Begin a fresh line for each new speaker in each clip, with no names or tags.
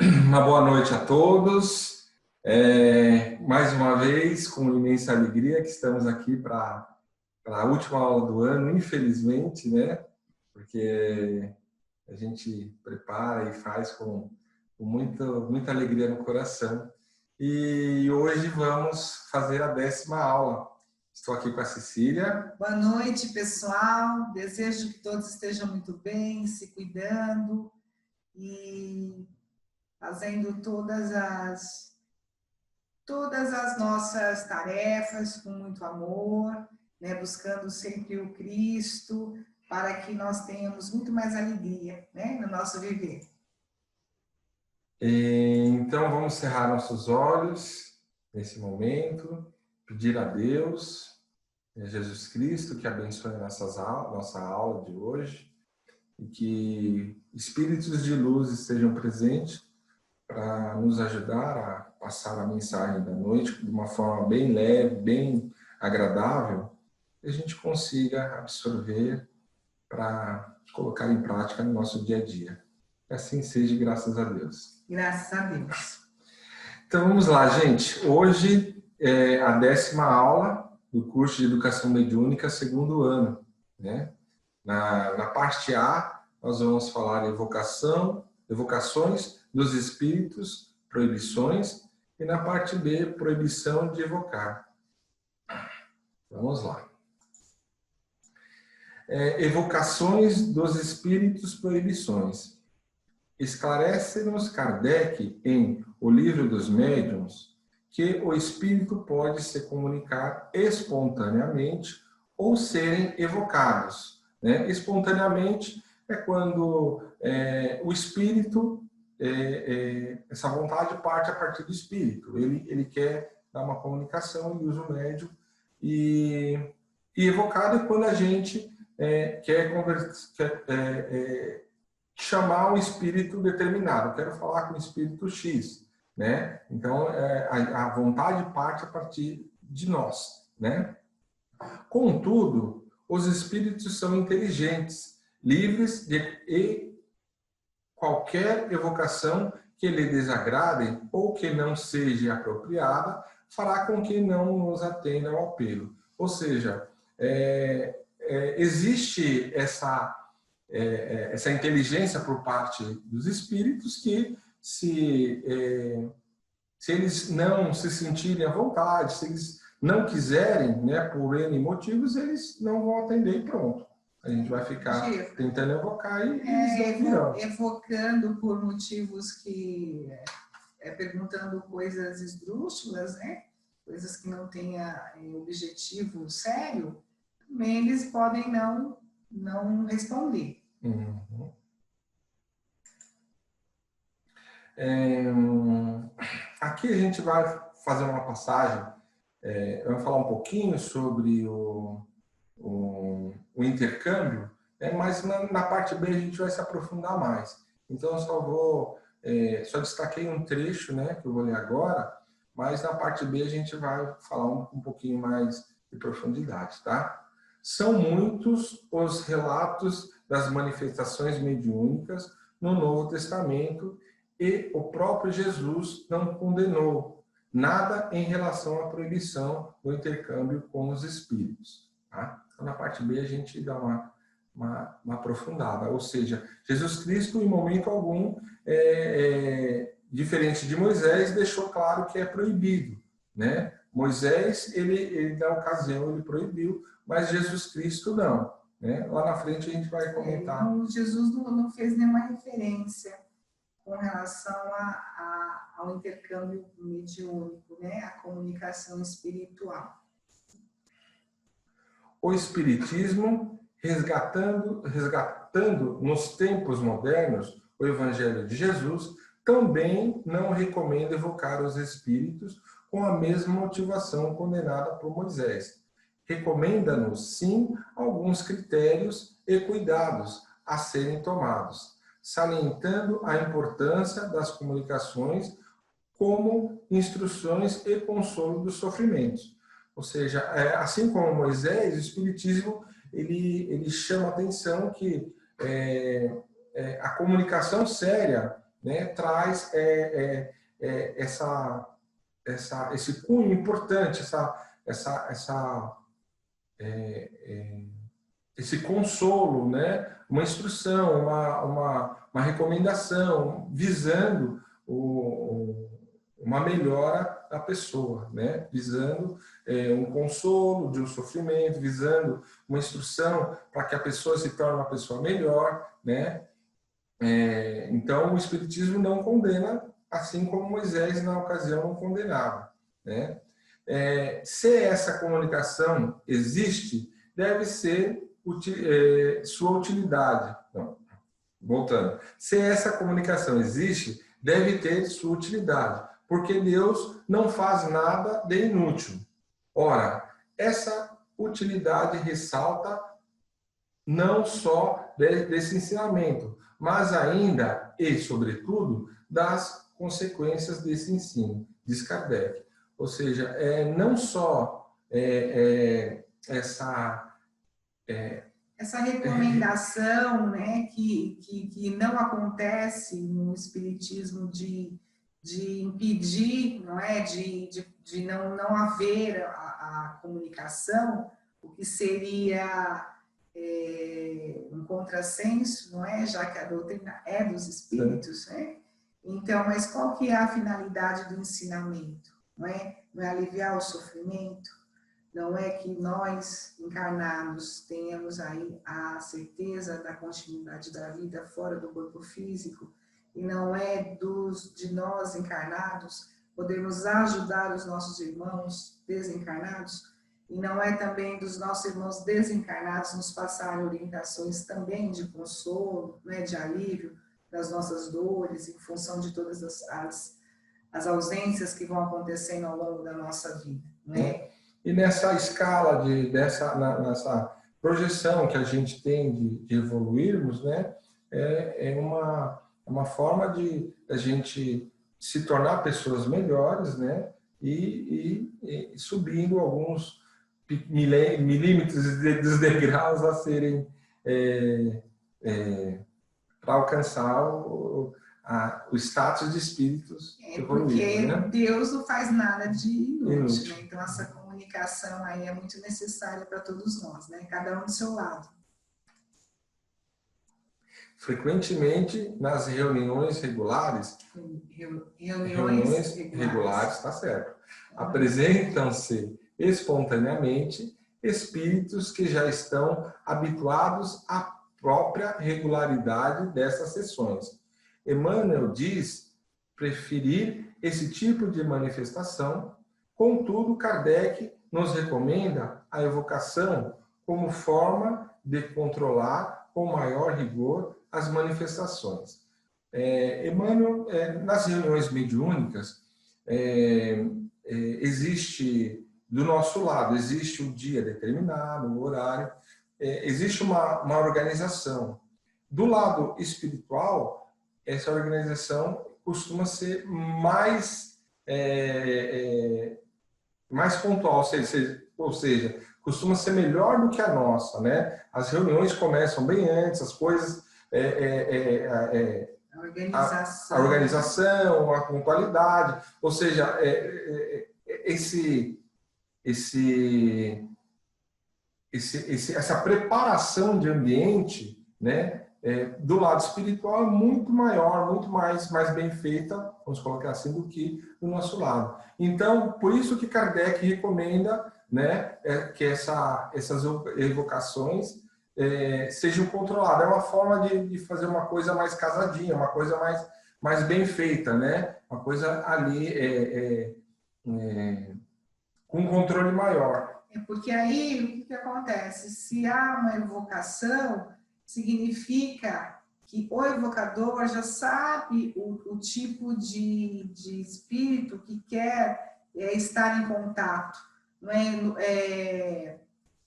Uma boa noite a todos. Mais uma vez, com imensa alegria que estamos aqui para a última aula do ano, infelizmente, né? Porque a gente prepara e faz com muita alegria no coração. E hoje vamos fazer a 10ª aula. Estou aqui com a Cecília.
Boa noite, pessoal. Desejo que todos estejam muito bem, se cuidando e fazendo todas as nossas tarefas com muito amor, né? Buscando sempre o Cristo, para que nós tenhamos muito mais alegria, né? No nosso viver.
Então, vamos cerrar nossos olhos nesse momento, pedir a Deus, Jesus Cristo, que abençoe nossa aula de hoje e que espíritos de luz estejam presentes para nos ajudar a passar a mensagem da noite de uma forma bem leve, bem agradável, e a gente consiga absorver para colocar em prática no nosso dia a dia. Que assim seja, graças a Deus.
Graças a Deus.
Então vamos lá, gente. Hoje é a 10ª aula do curso de Educação Mediúnica, 2º ano, né? Na parte A, nós vamos falar evocações dos espíritos, proibições, e na parte B, proibição de evocar. Vamos lá. Evocações dos espíritos, proibições. Esclarece-nos Kardec em O Livro dos Médiuns que o espírito pode se comunicar espontaneamente ou serem evocados, né? Espontaneamente é quando o espírito, essa vontade parte a partir do espírito. Ele quer dar uma comunicação e usa o médium. E evocado é quando a gente quer chamar um espírito determinado. Quero falar com o espírito X, né? Então, a vontade parte a partir de nós, né? Contudo, os espíritos são inteligentes, livres de qualquer evocação que lhe desagrade ou que não seja apropriada, fará com que não nos atenda ao apelo. Ou seja, existe essa inteligência por parte dos espíritos que, se eles não se sentirem à vontade, se eles não quiserem, né, por N motivos, eles não vão atender e pronto. A gente vai ficar tentando evocar e eles não virão.
Evocando por motivos que... perguntando coisas esdrúxulas, né? Coisas que não tenham objetivo sério, também eles podem não responder.
Uhum. Aqui a gente vai fazer uma passagem, vamos falar um pouquinho sobre o intercâmbio, mas na parte B a gente vai se aprofundar mais. Então eu só destaquei um trecho, né, que eu vou ler agora, mas na parte B a gente vai falar um pouquinho mais de profundidade, tá? São muitos os relatos das manifestações mediúnicas no Novo Testamento e o próprio Jesus não condenou nada em relação à proibição do intercâmbio com os espíritos. Tá? Então, na parte B, a gente dá uma aprofundada. Ou seja, Jesus Cristo, em momento algum, diferente de Moisés, deixou claro que é proibido, né? Moisés, ele na ocasião, ele proibiu, mas Jesus Cristo não. Né? Lá na frente a gente vai comentar.
Jesus não fez nenhuma referência com relação ao intercâmbio mediúnico, né? A comunicação espiritual.
O Espiritismo, resgatando nos tempos modernos o Evangelho de Jesus, também não recomenda evocar os espíritos com a mesma motivação condenada por Moisés. Recomenda-nos, sim, alguns critérios e cuidados a serem tomados, salientando a importância das comunicações como instruções e consolo dos sofrimentos. Ou seja, assim como Moisés, o Espiritismo ele chama a atenção que a comunicação séria né, traz esse cunho importante, esse consolo, né? Uma instrução, uma recomendação, visando uma melhora da pessoa, né? Visando um consolo de um sofrimento, visando uma instrução para que a pessoa se torne uma pessoa melhor, né? Então, o Espiritismo não condena, assim como Moisés, na ocasião, não condenava, né? Se essa comunicação existe, deve ser sua utilidade. Não, voltando. Se essa comunicação existe, deve ter sua utilidade, porque Deus não faz nada de inútil. Ora, essa utilidade ressalta não só desse ensinamento, mas ainda e, sobretudo, das consequências desse ensino, diz Kardec. Ou seja, não só
essa recomendação, né, que não acontece no Espiritismo de impedir, não é, de não haver a comunicação, o que seria um contrassenso, não é, já que a doutrina é dos espíritos, né? Então, mas qual que é a finalidade do ensinamento? Não é aliviar o sofrimento? Não é que nós, encarnados, tenhamos aí a certeza da continuidade da vida fora do corpo físico, e não é de nós, encarnados, podermos ajudar os nossos irmãos desencarnados, e não é também dos nossos irmãos desencarnados nos passarem orientações também de consolo, né, de alívio das nossas dores, em função de todas as ausências que vão acontecendo ao longo da nossa vida, né?
E nessa escala, nessa projeção que a gente tem de evoluirmos, né, é uma forma de a gente se tornar pessoas melhores, né, e subindo alguns milímetros dos degraus a serem para alcançar o status de espíritos evoluídos.
Porque
né?
Deus não faz nada de inútil. Né? Então, essa comunicação aí é muito necessária para todos nós, né? Cada um do seu lado.
Frequentemente, nas reuniões regulares,
reuniões regulares,
está certo, apresentam-se espontaneamente espíritos que já estão habituados à própria regularidade dessas sessões. Emmanuel diz preferir esse tipo de manifestação, contudo, Kardec nos recomenda a evocação como forma de controlar com maior rigor as manifestações. Emmanuel, nas reuniões mediúnicas, existe, do nosso lado, existe um dia determinado, um horário, existe uma organização. Do lado espiritual, essa organização costuma ser mais pontual, ou seja, costuma ser melhor do que a nossa, né? As reuniões começam bem antes, as coisas, a organização, a pontualidade, ou seja, essa preparação de ambiente, né? Do lado espiritual é muito maior, muito mais bem feita, vamos colocar assim, do que do nosso lado. Então, por isso que Kardec recomenda, né, que essas evocações sejam controladas. É uma forma de fazer uma coisa mais casadinha, uma coisa mais bem feita, né? Uma coisa ali com um controle maior.
Porque aí, o que acontece? Se há uma evocação, significa que o evocador já sabe o tipo de espírito que quer estar em contato. Não é?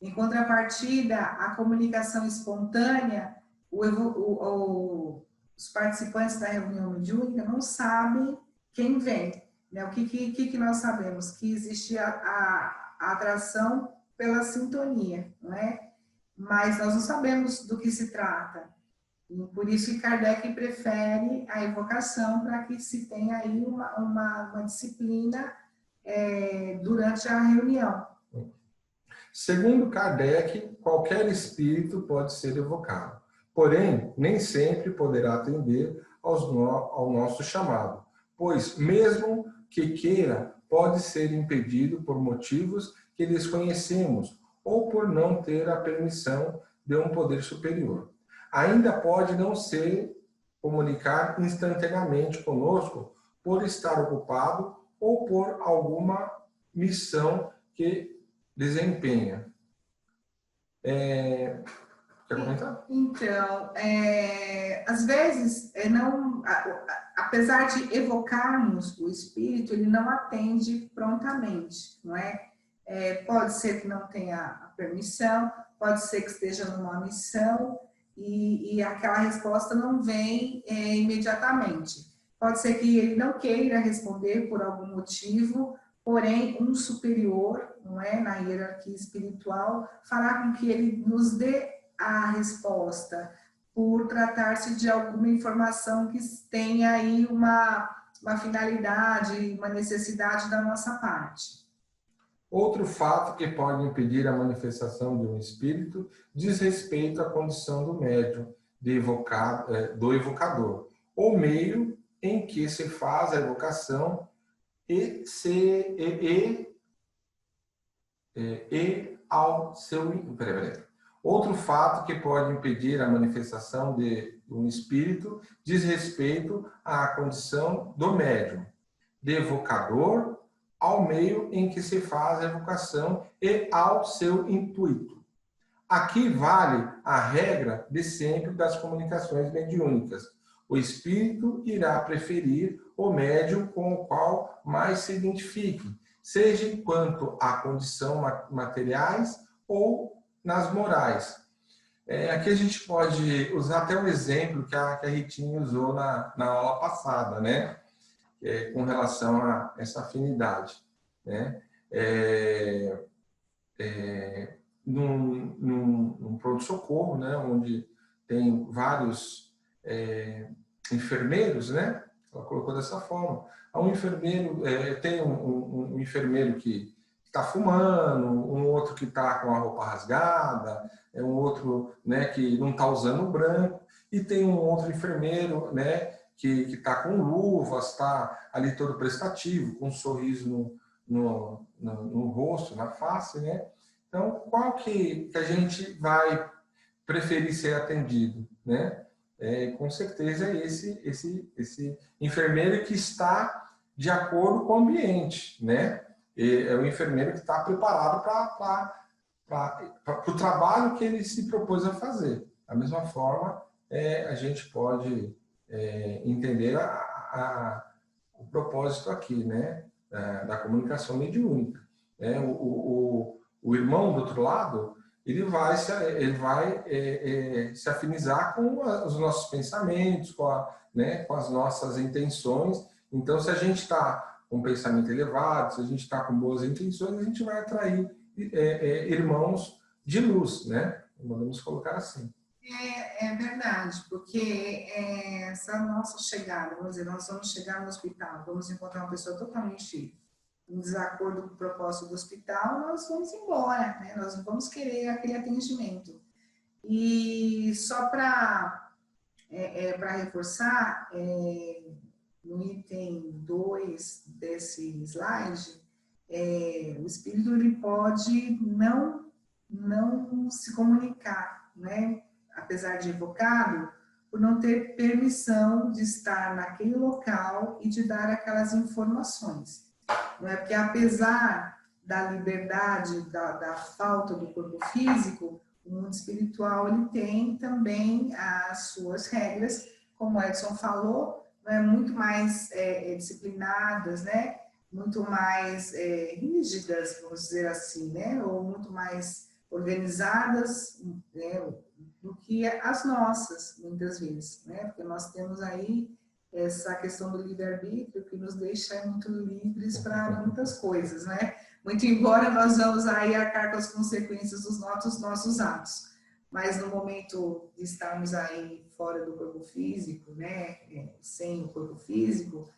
Em contrapartida, a comunicação espontânea, os participantes da reunião mediúnica não sabem quem vem. Né? O que nós sabemos? Que existe a atração pela sintonia, não é? Mas nós não sabemos do que se trata. E por isso que Kardec prefere a evocação, para que se tenha aí uma disciplina durante a reunião.
Segundo Kardec, qualquer espírito pode ser evocado, porém, nem sempre poderá atender ao nosso chamado, pois, mesmo que queira, pode ser impedido por motivos que desconhecemos ou por não ter a permissão de um poder superior. Ainda pode não se comunicar instantaneamente conosco por estar ocupado ou por alguma missão que desempenha. Quer comentar?
Então, às vezes, apesar de evocarmos o espírito, ele não atende prontamente, não é? Pode ser que não tenha a permissão, pode ser que esteja numa missão e aquela resposta não vem imediatamente. Pode ser que ele não queira responder por algum motivo, porém, um superior, não é, na hierarquia espiritual, fará com que ele nos dê a resposta, por tratar-se de alguma informação que tenha aí uma finalidade, uma necessidade da nossa parte.
Outro fato que pode impedir a manifestação de um espírito diz respeito à condição do médium, do evocador, ou meio em que se faz a evocação e ao seu... Outro fato que pode impedir a manifestação de um espírito diz respeito à condição do médium, de evocador, ao meio em que se faz a evocação e ao seu intuito. Aqui vale a regra de sempre das comunicações mediúnicas. O espírito irá preferir o médium com o qual mais se identifique, seja quanto à condição materiais ou nas morais. Aqui a gente pode usar até um exemplo que a Ritinha usou na aula passada, né? Com relação a essa afinidade, né? Num pronto-socorro, né? Onde tem vários enfermeiros, né? Ela colocou dessa forma. Um enfermeiro, tem um enfermeiro que está fumando, um outro que está com a roupa rasgada, um outro, né, que não está usando o branco, e tem um outro enfermeiro, né, que está com luvas, está ali todo prestativo, com um sorriso no rosto, na face, né? Então, qual que a gente vai preferir ser atendido, né? Com certeza é esse enfermeiro que está de acordo com o ambiente, né? É o enfermeiro que está preparado para o trabalho que ele se propôs a fazer. Da mesma forma, a gente pode entender o propósito aqui, né? Da comunicação mediúnica. O irmão do outro lado, ele vai se afinizar com os nossos pensamentos, com as nossas intenções. Então, se a gente está com um pensamento elevado, se a gente está com boas intenções, a gente vai atrair irmãos de luz, né? Podemos colocar assim.
É verdade, porque essa nossa chegada, vamos dizer, nós vamos chegar no hospital, vamos encontrar uma pessoa totalmente em desacordo com o propósito do hospital, nós vamos embora, né? Nós não vamos querer aquele atendimento. E só para reforçar, no item 2 desse slide, o espírito ele pode não se comunicar, né? Apesar de evocado, por não ter permissão de estar naquele local e de dar aquelas informações. Não é? Porque apesar da liberdade, da falta do corpo físico, o mundo espiritual ele tem também as suas regras, como o Edson falou, né? Muito mais disciplinadas, né? Muito mais rígidas, vamos dizer assim, né? Ou muito mais organizadas, né? Do que as nossas, muitas vezes, né? Porque nós temos aí essa questão do livre-arbítrio que nos deixa muito livres para muitas coisas, né? Muito embora nós vamos aí arcar com as consequências dos nossos atos, mas no momento de estarmos aí fora do corpo físico, né, sem o corpo físico,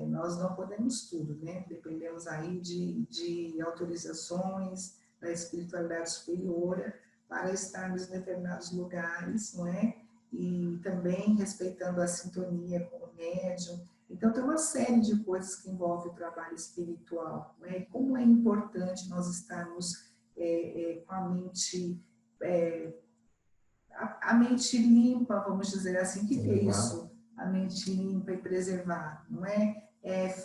nós não podemos tudo, né? Dependemos aí de autorizações da espiritualidade superior para estarmos em determinados lugares, não é? E também respeitando a sintonia com o médium. Então, tem uma série de coisas que envolvem o trabalho espiritual, né? E como é importante nós estarmos com a mente, a mente limpa, vamos dizer assim. O que é isso? A mente limpa e preservada, não é?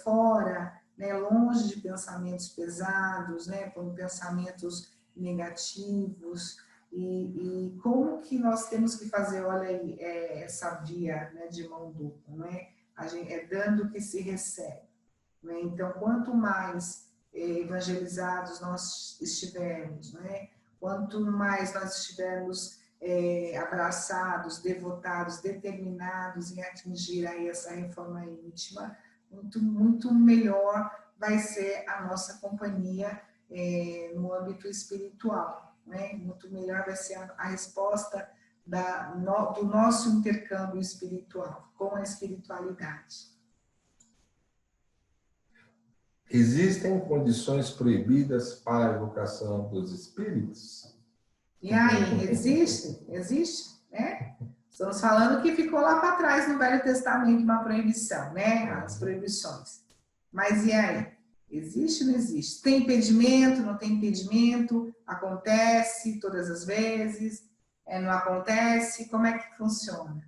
Fora, né, longe de pensamentos pesados, né, com pensamentos negativos, e como que nós temos que fazer, olha aí, essa via, né, de mão dupla, não é? Dando que se recebe, não é? Então, quanto mais evangelizados nós estivermos, não é? Quanto mais nós estivermos abraçados, devotados, determinados em atingir aí essa reforma íntima, muito melhor vai ser a nossa companhia no âmbito espiritual, né? Muito melhor vai ser a resposta do nosso intercâmbio espiritual com a espiritualidade.
Existem condições proibidas para a evocação dos espíritos?
E aí, existe, né? Estamos falando que ficou lá para trás no Velho Testamento uma proibição, né? As proibições. Mas e aí? Existe ou não existe? Tem impedimento, não tem impedimento? Acontece todas as vezes? Não acontece? Como é que funciona?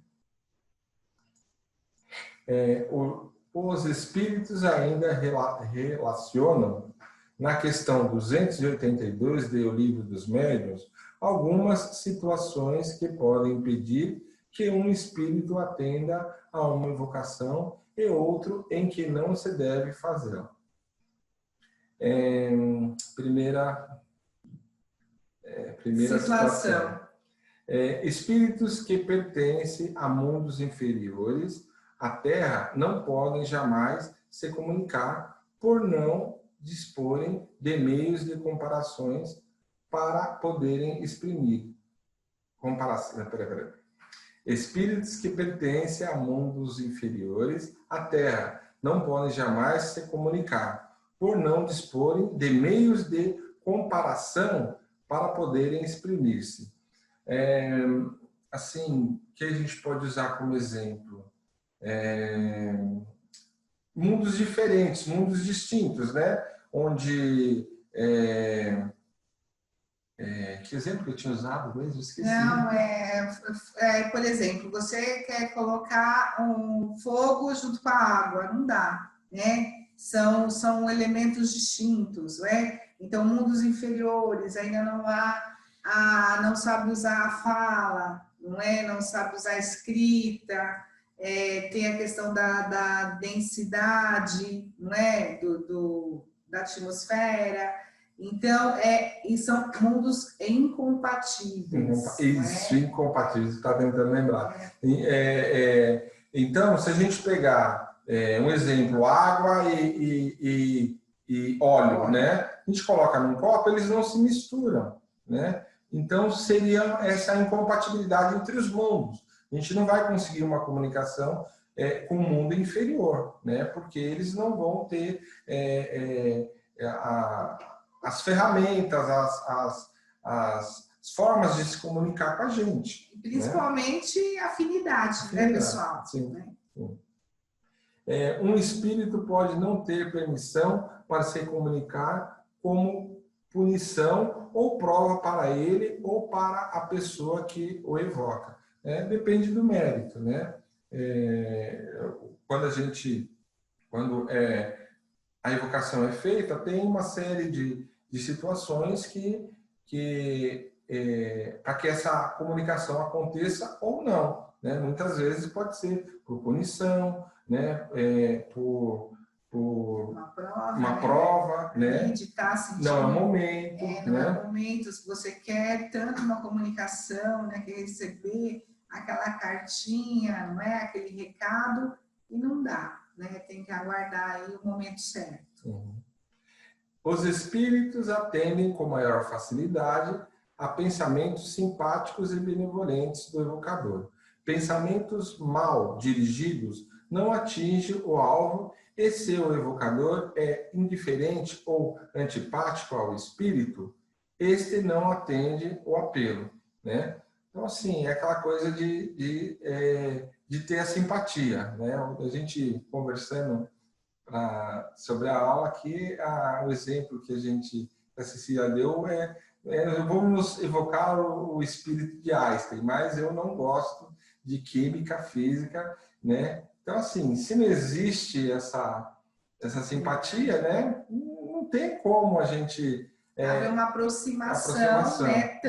Os espíritos ainda relacionam, na questão 282 do Livro dos Médiuns, algumas situações que podem impedir que um espírito atenda a uma invocação e outro em que não se deve fazê-la. Primeira situação. Espíritos que pertencem a mundos inferiores à Terra não podem jamais se comunicar por não disporem de meios de comparações para poderem exprimir. Espíritos que pertencem a mundos inferiores à Terra não podem jamais se comunicar por não disporem de meios de comparação para poderem exprimir-se. Assim, que a gente pode usar como exemplo? Mundos diferentes, mundos distintos, né? Onde... que exemplo que eu tinha usado mesmo? Esqueci.
Não, por exemplo, você quer colocar um fogo junto com a água, não dá, né? São elementos distintos, né? Então, mundos inferiores, ainda não sabe usar a fala, não é? Não sabe usar a escrita, tem a questão da densidade, não é? Da atmosfera. Então, e são mundos incompatíveis.
Isso, incompatíveis, você está tentando lembrar. Então, se a gente pegar um exemplo, água e óleo, né? A gente coloca num copo, eles não se misturam, né? Então, seria essa incompatibilidade entre os mundos. A gente não vai conseguir uma comunicação com o mundo inferior, né? Porque eles não vão ter as ferramentas, as formas de se comunicar com a gente.
Principalmente, né? Afinidade, né, pessoal?
Sim,
né?
Sim. Um espírito pode não ter permissão para se comunicar como punição ou prova para ele ou para a pessoa que o evoca. Depende do mérito, né? Quando a evocação é feita, tem uma série de situações para que essa comunicação aconteça ou não, né? Muitas vezes pode ser por punição, né? Por uma prova, né?
Meditar, sentir,
não é o momento,
não é o momento. Se você quer tanto uma comunicação, né? Quer receber aquela cartinha, não é? Aquele recado, e não dá, né? Tem que aguardar aí o momento certo.
Uhum. Os espíritos atendem com maior facilidade a pensamentos simpáticos e benevolentes do evocador, Pensamentos mal dirigidos não atingem o alvo e se o evocador é indiferente ou antipático ao espírito, este não atende o apelo, né? Então, assim, é aquela coisa de ter a simpatia, né? A gente conversando sobre a aula aqui, o exemplo que a Cecília deu vamos evocar o espírito de Einstein, mas eu não gosto de química, física, né? Então, assim, se não existe essa simpatia, né? Não tem como a gente...
haver uma aproximação, né?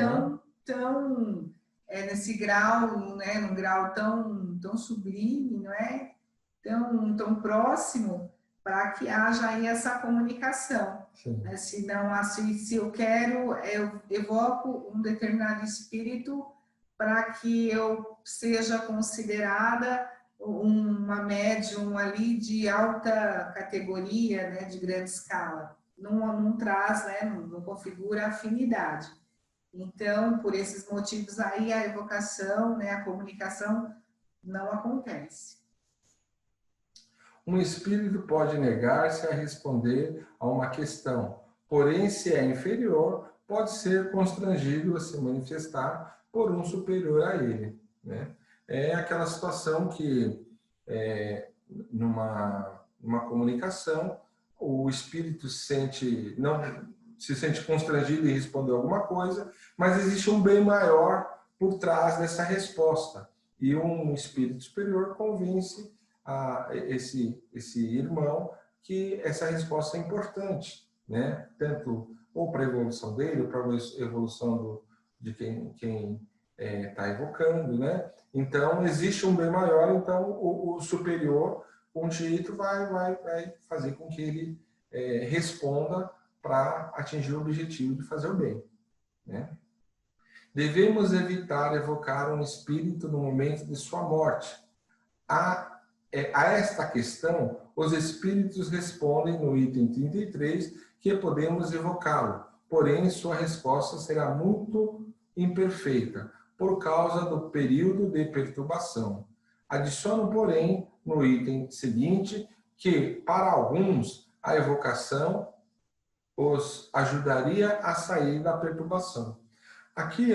Tão nesse grau, né? Num grau tão sublime, não é? Tão próximo, para que haja aí essa comunicação. Né? Se eu quero, eu evoco um determinado espírito para que eu seja considerada uma médium ali de alta categoria, né, de grande escala. Não traz, né, não configura afinidade. Então, por esses motivos aí, a evocação, né, a comunicação não acontece.
Um espírito pode negar-se a responder a uma questão, porém, se é inferior, pode ser constrangido a se manifestar por um superior a ele, né? É aquela situação que, numa comunicação, o espírito não se sente constrangido em responder alguma coisa, mas existe um bem maior por trás dessa resposta. E um espírito superior convence esse irmão que essa resposta é importante, né? Tanto ou para a evolução dele, ou para a evolução de quem está evocando, né? Então, existe um bem maior, então o superior, com jeito, vai fazer com que ele responda para atingir o objetivo de fazer o bem, né? Devemos evitar evocar um espírito no momento de sua morte. A esta questão, os espíritos respondem no item 33 que podemos evocá-lo, porém sua resposta será muito imperfeita, por causa do período de perturbação. Adiciono, porém, no item seguinte, que, para alguns, a evocação os ajudaria a sair da perturbação. Aqui,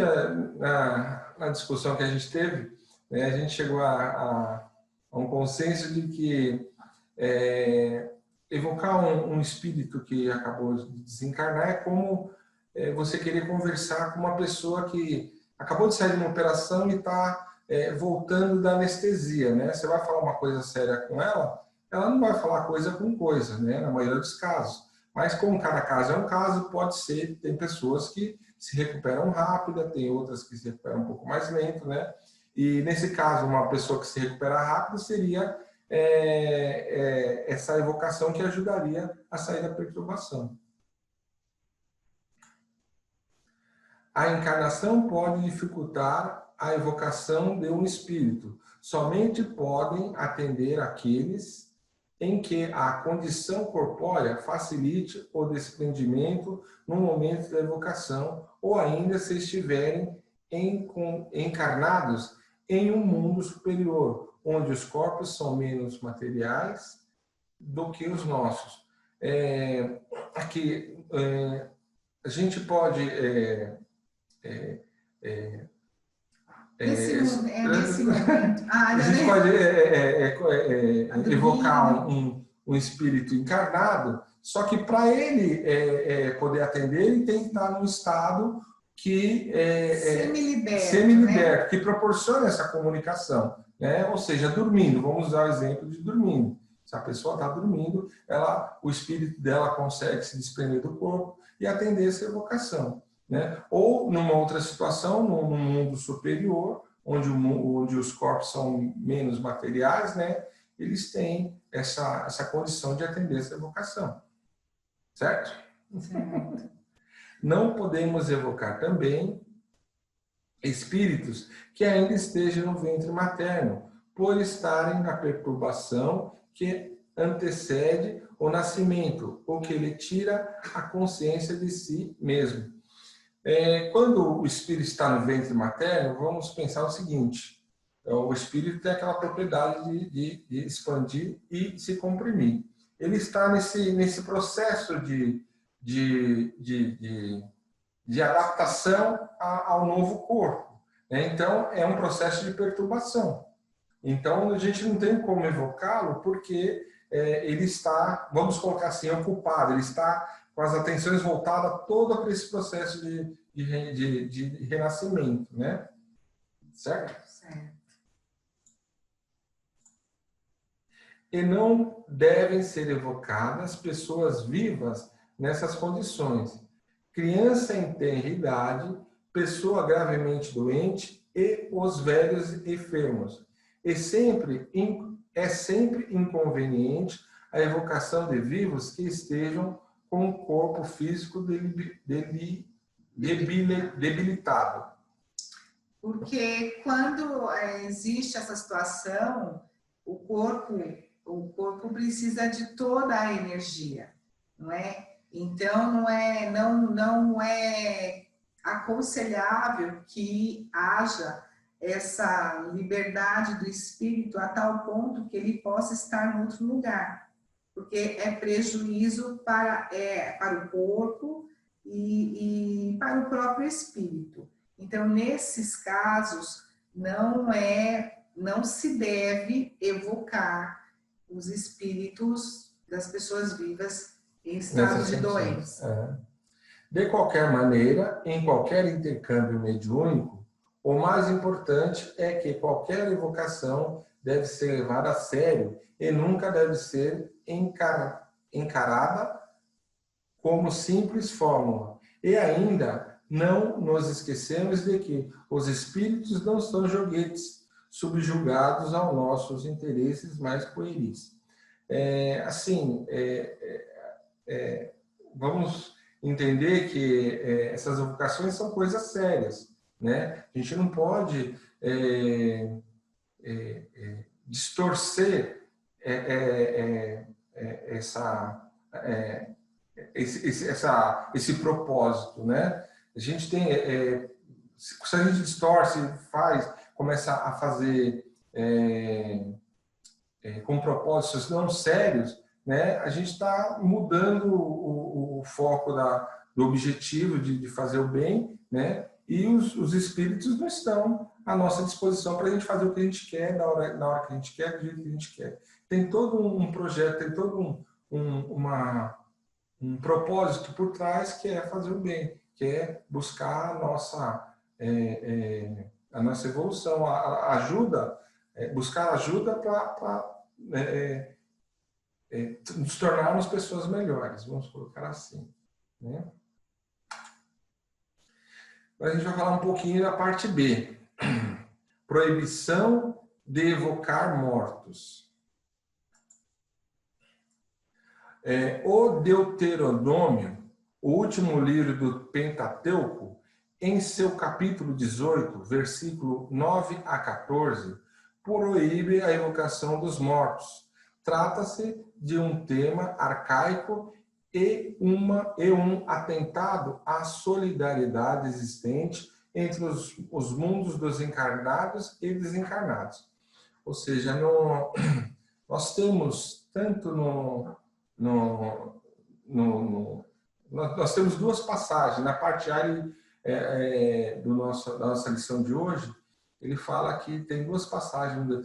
na discussão que a gente teve, né, a gente chegou a um consenso de que evocar um espírito que acabou de desencarnar é como você querer conversar com uma pessoa que acabou de sair de uma operação e está voltando da anestesia, né? Você vai falar uma coisa séria com ela, ela não vai falar coisa com coisa, né? Na maioria dos casos. Mas como cada caso é um caso, pode ser, tem pessoas que se recuperam rápido, tem outras que se recuperam um pouco mais lento, né? E nesse caso, uma pessoa que se recupera rápido seria essa evocação que ajudaria a sair da perturbação. A encarnação pode dificultar a evocação de um espírito. Somente podem atender aqueles em que a condição corpórea facilite o desprendimento no momento da evocação, ou ainda se estiverem encarnados em um mundo superior, onde os corpos são menos materiais do que os nossos. Aqui, a gente pode...
nesse momento.
A gente pode evocar um espírito encarnado, só que para ele poder atender, ele tem que estar num estado que semi-liberto, né? Que proporciona essa comunicação, né? Ou seja, dormindo. Vamos usar o exemplo de dormindo. Se a pessoa está dormindo, o espírito dela consegue se desprender do corpo e atender essa evocação, né? Ou numa outra situação, num mundo superior, onde os corpos são menos materiais, né? Eles têm essa condição de atender essa evocação. Certo?
Certo.
Não podemos evocar também espíritos que ainda estejam no ventre materno, por estarem na perturbação que antecede o nascimento, ou que lhe tira a consciência de si mesmo. Quando o espírito está no ventre materno, vamos pensar o seguinte: O espírito tem aquela propriedade de expandir e se comprimir. Ele está nesse processo de adaptação ao novo corpo, né? Então, é um processo de perturbação. Então, a gente não tem como evocá-lo porque ele está, vamos colocar assim, ocupado, ele está com as atenções voltadas toda para esse processo de renascimento, né? Certo?
Certo.
E não devem ser evocadas pessoas vivas nessas condições. Criança em tenra idade, pessoa gravemente doente e os velhos enfermos. É sempre inconveniente a evocação de vivos que estejam com o corpo físico debilitado.
Porque quando existe essa situação, o corpo precisa de toda a energia, não é? Então, não é aconselhável que haja essa liberdade do espírito a tal ponto que ele possa estar em outro lugar, porque é prejuízo para o corpo e para o próprio espírito. Então, nesses casos, não se deve evocar os espíritos das pessoas vivas em estado de doença.
De qualquer maneira, em qualquer intercâmbio mediúnico, o mais importante é que qualquer evocação deve ser levada a sério e nunca deve ser encarada como simples fórmula. E ainda, não nos esquecemos de que os espíritos não são joguetes subjugados aos nossos interesses mais pueris. Vamos entender que essas evocações são coisas sérias, né? A gente não pode distorcer esse propósito, né? A gente tem, se a gente distorce, começa a fazer com propósitos não sérios, né? A gente está mudando o foco do objetivo de fazer o bem, né? E os espíritos não estão à nossa disposição para a gente fazer o que a gente quer, na hora que a gente quer, do jeito que a gente quer. Tem todo um projeto, tem todo um propósito por trás, que é fazer o bem, que é buscar a nossa evolução, a ajuda, buscar ajuda para nos tornarmos pessoas melhores, vamos colocar assim, né? Agora a gente vai falar um pouquinho da parte B. Proibição de evocar mortos. O Deuteronômio, o último livro do Pentateuco, em seu capítulo 18, versículo 9 a 14, proíbe a evocação dos mortos. Trata-se de um tema arcaico e um atentado à solidariedade existente entre os mundos dos encarnados e desencarnados. Ou seja, nós temos tanto nós temos duas passagens. Na parte A da nossa lição de hoje, ele fala que tem duas passagens do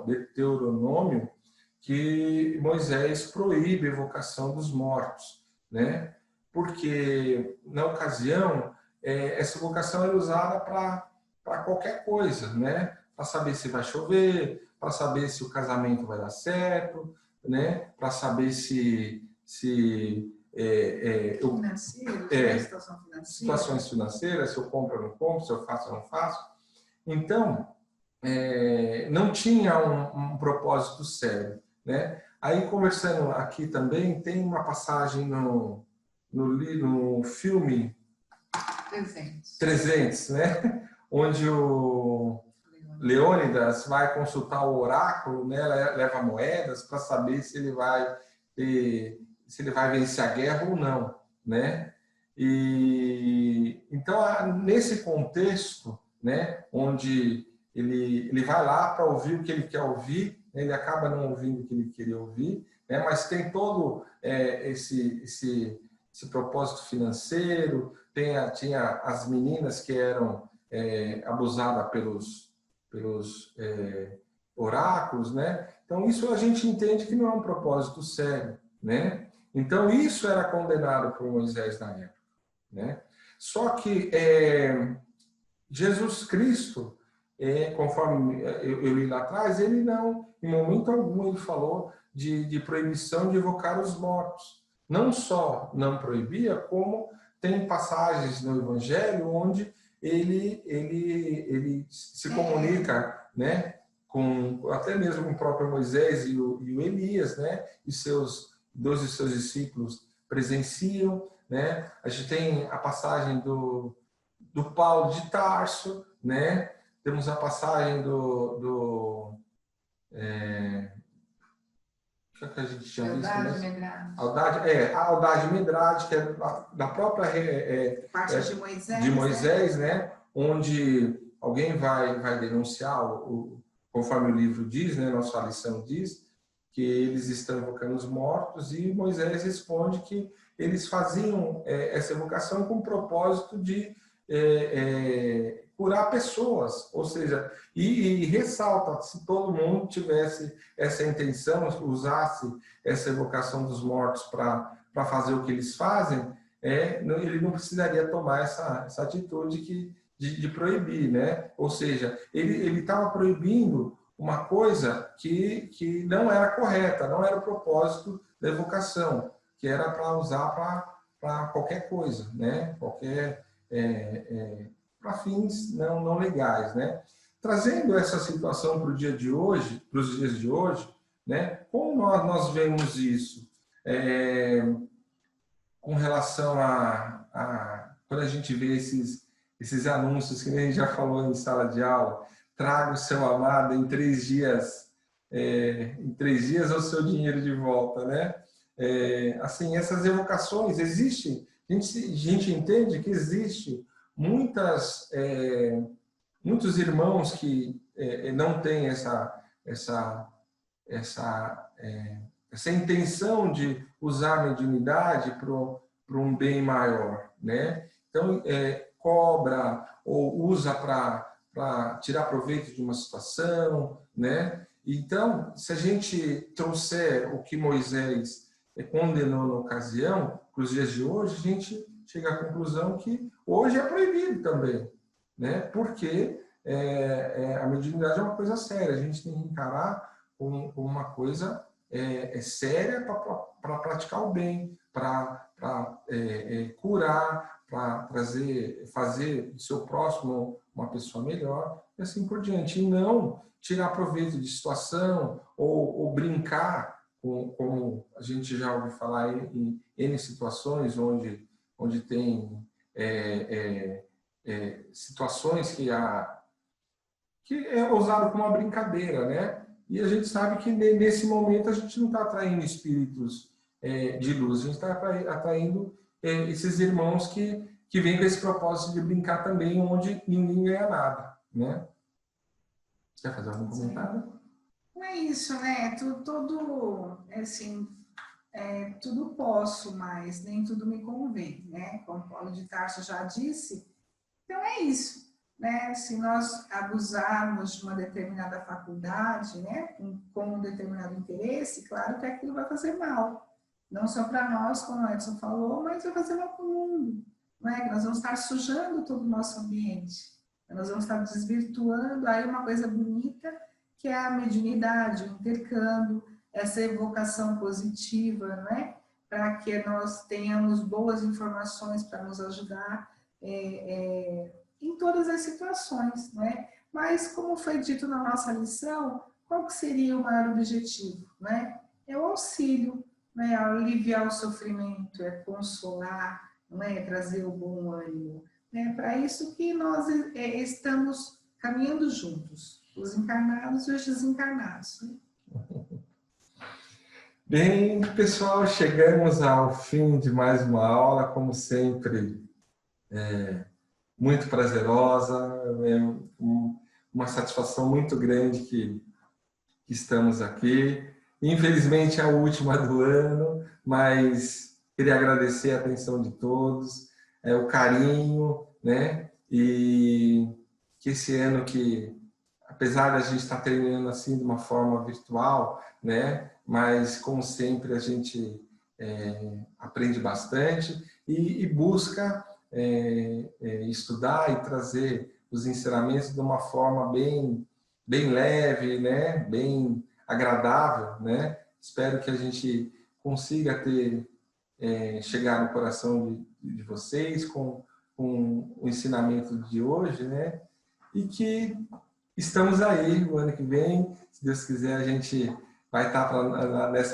Deuteronômio que Moisés proíbe a evocação dos mortos, né? Porque, na ocasião, essa evocação era usada para qualquer coisa, né? Para saber se vai chover, para saber se o casamento vai dar certo, né? Para saber situações financeiras, se eu compro ou não compro, se eu faço ou não faço. Então, não tinha um propósito sério, né? Aí, conversando aqui também, tem uma passagem no filme 300, né? Onde o Leônidas vai consultar o oráculo, né? Leva moedas para saber se ele vai vencer a guerra ou não, né? E então, nesse contexto, né, onde ele vai lá para ouvir o que ele quer ouvir, né? Ele acaba não ouvindo o que ele queria ouvir, né? Mas tem todo esse propósito financeiro, tinha as meninas que eram abusadas pelos oráculos, né? Então, isso a gente entende que não é um propósito sério, né? Então, isso era condenado por Moisés na época, né? Só que Jesus Cristo, conforme eu li lá atrás, ele não, em momento algum, ele falou de proibição de evocar os mortos. Não só não proibia, como tem passagens no Evangelho onde ele se comunica, né, até mesmo com o próprio Moisés e o Elias, né, e dois de seus discípulos presenciam, né? A gente tem a passagem do Paulo de Tarso, né? Temos a passagem o que a gente tinha visto, né? A Aldade Medrade, que é da própria
parte
de Moisés, né? Onde alguém vai denunciar, conforme o livro diz, né? Nossa lição diz, que eles estão evocando os mortos, e Moisés responde que eles faziam essa evocação com o propósito de curar pessoas, ou seja, e ressalta, se todo mundo tivesse essa intenção, usasse essa evocação dos mortos para fazer o que eles fazem, ele não precisaria tomar essa atitude de proibir, né? Ou seja, ele estava proibindo uma coisa que não era correta, não era o propósito da evocação, que era para usar para qualquer coisa, né? Qualquer para fins não legais, né? Trazendo essa situação para o dia de hoje, para os dias de hoje, né? Como nós vemos isso com relação quando a gente vê esses anúncios que a gente já falou em sala de aula, traga o seu amado em 3 dias, em 3 dias o seu dinheiro de volta, né? Assim, essas evocações existem, a gente entende que existe muitos irmãos que não têm essa intenção de usar a mediunidade para um bem maior, né? Então, cobra ou usa para tirar proveito de uma situação, né? Então, se a gente trouxer o que Moisés condenou na ocasião, para os dias de hoje, a gente chega à conclusão que hoje é proibido também, né? Porque a mediunidade é uma coisa séria, a gente tem que encarar como uma coisa séria para praticar o bem, para curar, para fazer do seu próximo uma pessoa melhor, e assim por diante. E não tirar proveito de situação ou brincar, como a gente já ouviu falar em N situações onde tem situações que é usado como uma brincadeira, né? E a gente sabe que nesse momento a gente não está atraindo espíritos de luz, a gente está atraindo esses irmãos que vêm com esse propósito de brincar também, onde ninguém ganha nada, né? Você quer fazer algum comentário?
Não é isso, né? Tudo, assim, tudo posso, mas nem tudo me convém, né? Como Paulo de Tarso já disse. Então é isso. Né? Se nós abusarmos de uma determinada faculdade, né, com um determinado interesse, claro que aquilo vai fazer mal. Não só para nós, como o Edson falou, mas vai fazer mal para o mundo. Né? Nós vamos estar sujando todo o nosso ambiente. Nós vamos estar desvirtuando aí uma coisa bonita, que é a mediunidade, o intercâmbio, essa evocação positiva, né? Para que nós tenhamos boas informações para nos ajudar em todas as situações, né? Mas, como foi dito na nossa lição, qual que seria o maior objetivo, né? É o auxílio, né? Aliviar o sofrimento, é consolar, não é? Trazer o bom ânimo. É para isso que nós estamos caminhando juntos, os encarnados e os desencarnados. Né?
Bem, pessoal, chegamos ao fim de mais uma aula, como sempre, muito prazerosa, uma satisfação muito grande que estamos aqui. Infelizmente é a última do ano, mas queria agradecer a atenção de todos, o carinho, né? E que esse ano que, apesar de a gente estar terminando assim de uma forma virtual, né? Mas como sempre a gente aprende bastante e busca estudar e trazer os ensinamentos de uma forma bem leve, né? Bem agradável, né? Espero que a gente consiga chegar no coração de vocês com o ensinamento de hoje, né? E que estamos aí o ano que vem, se Deus quiser, a gente vai estar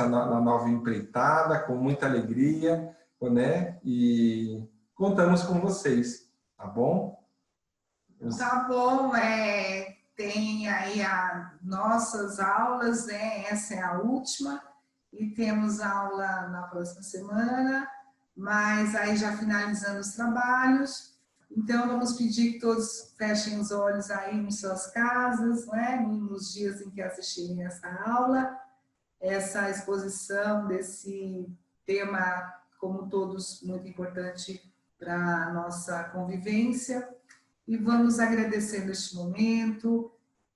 na nova empreitada, com muita alegria, né? E contamos com vocês, tá bom?
Tá bom, tem aí as nossas aulas, né? Essa é a última, e temos aula na próxima semana, mas aí já finalizando os trabalhos. Então, vamos pedir que todos fechem os olhos aí em suas casas, né? Nos dias em que assistirem essa aula, essa exposição desse tema, como todos, muito importante para a nossa convivência. E vamos agradecendo este momento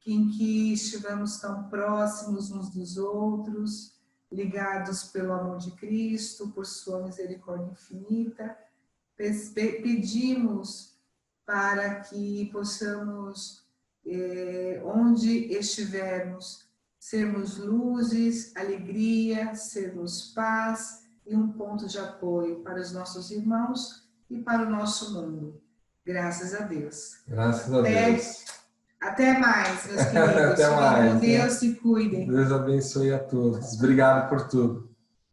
em que estivemos tão próximos uns dos outros, ligados pelo amor de Cristo, por sua misericórdia infinita. Pedimos para que possamos, onde estivermos, sermos luzes, alegria, sermos paz e um ponto de apoio para os nossos irmãos e para o nosso mundo. Graças a Deus.
Graças a Deus.
Até mais, meus queridos.
Até mais.
Com Deus, se cuidem.
Deus abençoe a todos. Obrigado por tudo.